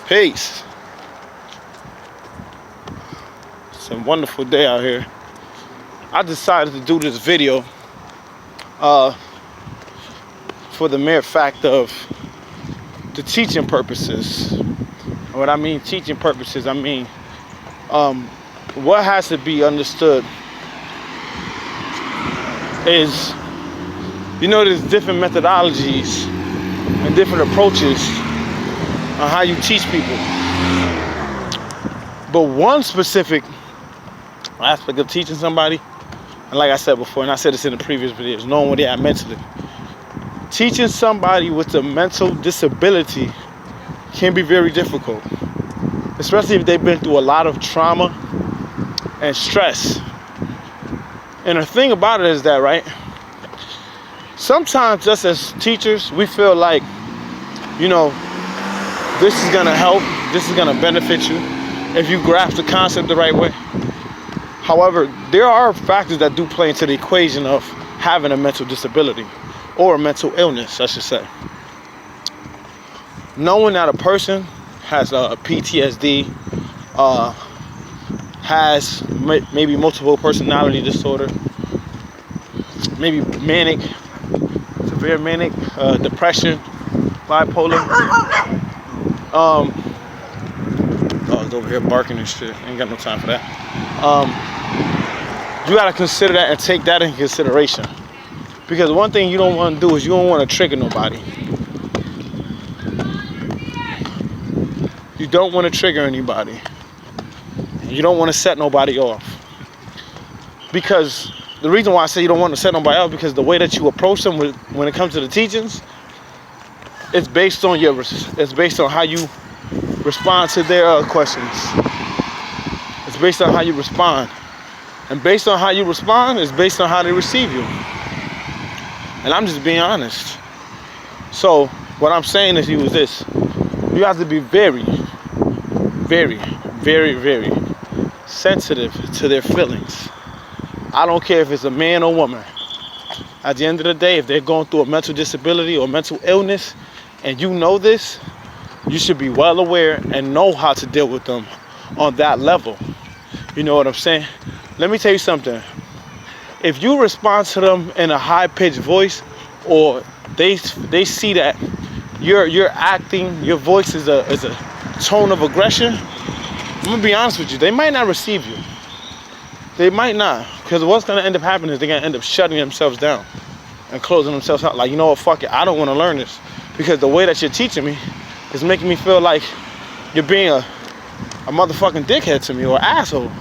Peace. It's a wonderful day out here. I decided to do this video for the mere fact of the teaching purposes. What I mean teaching purposes, I mean what has to be understood is, there's different methodologies and different approaches on how you teach people. But one specific aspect of teaching somebody, and like I said before, and I said this in the previous videos, knowing what they are mentally. Teaching somebody with a mental disability can be very difficult, especially if they've been through a lot of trauma and stress. And the thing about it is that, right, sometimes just as teachers, we feel like, this is gonna help, this is gonna benefit you if you grasp the concept the right way. However, there are factors that do play into the equation of having a mental disability, or a mental illness, I should say. Knowing that a person has a PTSD, has maybe multiple personality disorder, maybe manic, severe manic, depression, bipolar. Dog's over here barking and shit. Ain't got no time for that. You gotta consider that and take that into consideration. Because one thing you don't want to do is you don't want to trigger nobody. You don't want to trigger anybody. You don't want to set nobody off. Because the reason why I say you don't want to set nobody off, because the way that you approach them when it comes to the teachings, it's based on how you respond to their questions. It's based on how you respond. And based on how you respond, it's based on how they receive you. And I'm just being honest. So what I'm saying to you is this: you have to be very, very, very, very sensitive to their feelings. I don't care if it's a man or woman. At the end of the day, if they're going through a mental disability or mental illness, and you know this, you should be well aware and know how to deal with them on that level. You know what I'm saying? Let me tell you something. If you respond to them in a high-pitched voice, or they see that you're acting, your voice is a tone of aggression, I'm gonna be honest with you, they might not receive you. They might not, because what's gonna end up happening is they're gonna end up shutting themselves down and closing themselves out. Like, you know what, fuck it, I don't want to learn this, because the way that you're teaching me is making me feel like you're being a motherfucking dickhead to me, or asshole,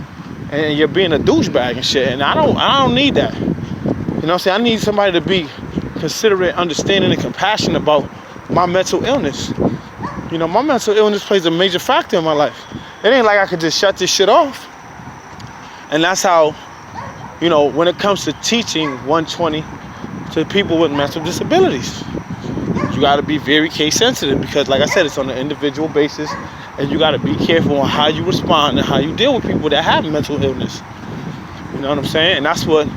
and you're being a douchebag and shit. And I don't need that. You know what I'm saying? I need somebody to be considerate, understanding, and compassionate about my mental illness. My mental illness plays a major factor in my life. It ain't like I could just shut this shit off. And that's how, when it comes to teaching 120 to people with mental disabilities, you got to be very case sensitive, because like I said, it's on an individual basis, and you got to be careful on how you respond and how you deal with people that have mental illness. You know what I'm saying? And that's one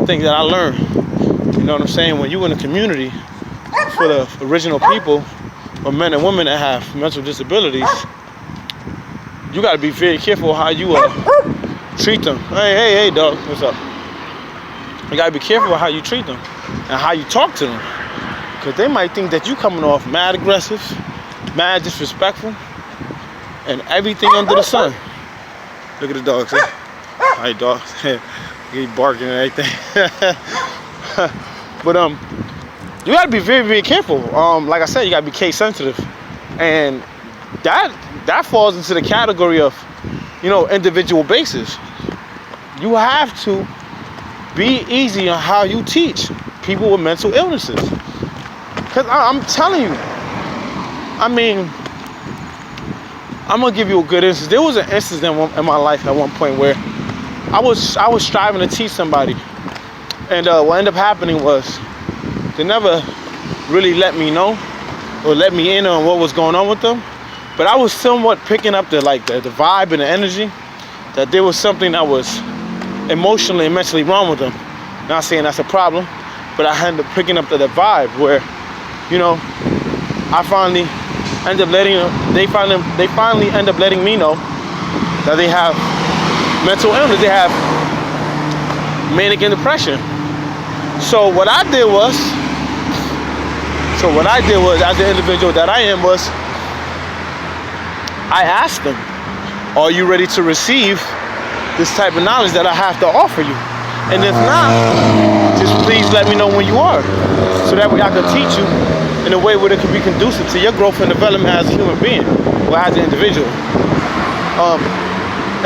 thing that I learned. You know what I'm saying? When you in a community for the original people, or men and women that have mental disabilities, you got to be very careful how you treat them. Hey, dog, what's up? You got to be careful how you treat them and how you talk to them, because they might think that you coming off mad aggressive, mad disrespectful, and everything under the sun. Look at the dogs. Hi, dog. He barking and everything. But you gotta be very, very careful. Like I said, you gotta be case sensitive, and that falls into the category of, individual basis. You have to be easy on how you teach people with mental illnesses, because I'm telling you, I'm gonna give you a good instance. There was an instance in my life at one point where I was striving to teach somebody, and what ended up happening was they never really let me know or let me in on what was going on with them. But I was somewhat picking up the vibe and the energy that there was something that was emotionally and mentally wrong with them. Not saying that's a problem, but I ended up picking up the vibe where, I finally they finally end up letting me know that they have mental illness. They have manic and depression. So what I did was, as the individual that I am, was I asked them, are you ready to receive this type of knowledge that I have to offer you? And if not, just please let me know when you are, so that way I can teach you in a way where it can be conducive to your growth and development as a human being, or as an individual.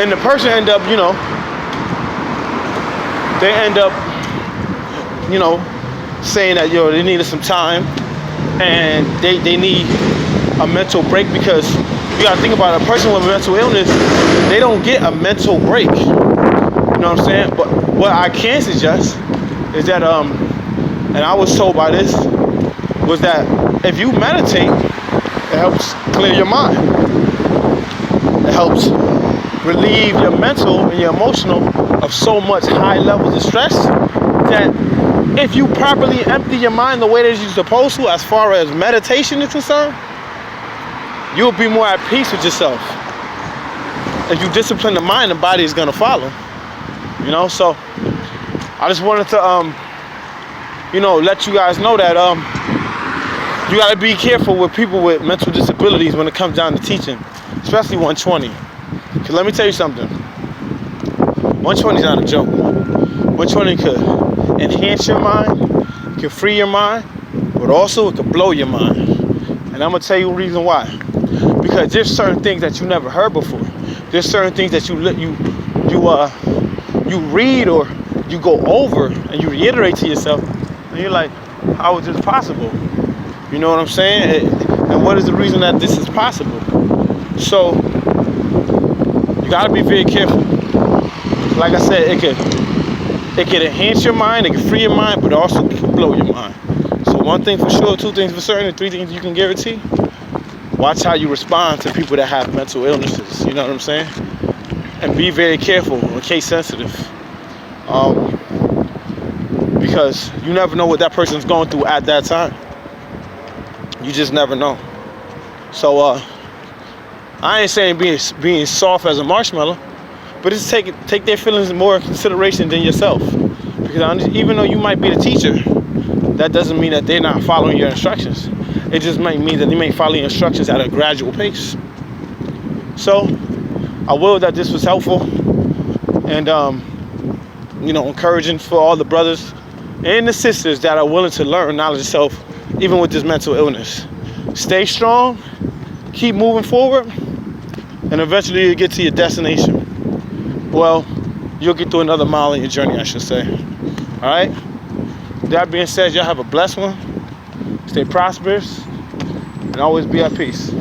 And the person end up, they end up, saying that, they needed some time and they need a mental break, because you gotta think about it, a person with mental illness, they don't get a mental break. You know what I'm saying? But what I can suggest is that, and I was told by this, was that if you meditate, it helps clear your mind. It helps relieve your mental and your emotional of so much high levels of stress that if you properly empty your mind the way that you're supposed to, as far as meditation is concerned, you'll be more at peace with yourself. If you discipline the mind, the body is gonna follow. So I just wanted to let you guys know that you gotta be careful with people with mental disabilities when it comes down to teaching, especially 120. Because let me tell you something, 120 is not a joke. 120 could enhance your mind, it can free your mind, but also it could blow your mind. And I'm gonna tell you a reason why. Because there's certain things that you never heard before. There's certain things that you read or you go over and you reiterate to yourself, and you're like, how is this possible? You know what I'm saying? And what is the reason that this is possible? So you gotta be very careful. Like I said, it can enhance your mind, it can free your mind, but also it can blow your mind. So one thing for sure, two things for certain, and three things you can guarantee. Watch how you respond to people that have mental illnesses, you know what I'm saying? And be very careful and case sensitive. Because you never know what that person's going through at that time. You just never know. So I ain't saying being soft as a marshmallow, but it's take their feelings more in consideration than yourself. Because even though you might be the teacher, that doesn't mean that they're not following your instructions. It just might mean that they may follow your instructions at a gradual pace. So I will that this was helpful and encouraging for all the brothers and the sisters that are willing to learn knowledge of self, even with this mental illness. Stay strong, keep moving forward, and eventually you'll get to your destination. Well, you'll get through another mile in your journey, I should say. All right? That being said, y'all have a blessed one. Stay prosperous and always be at peace.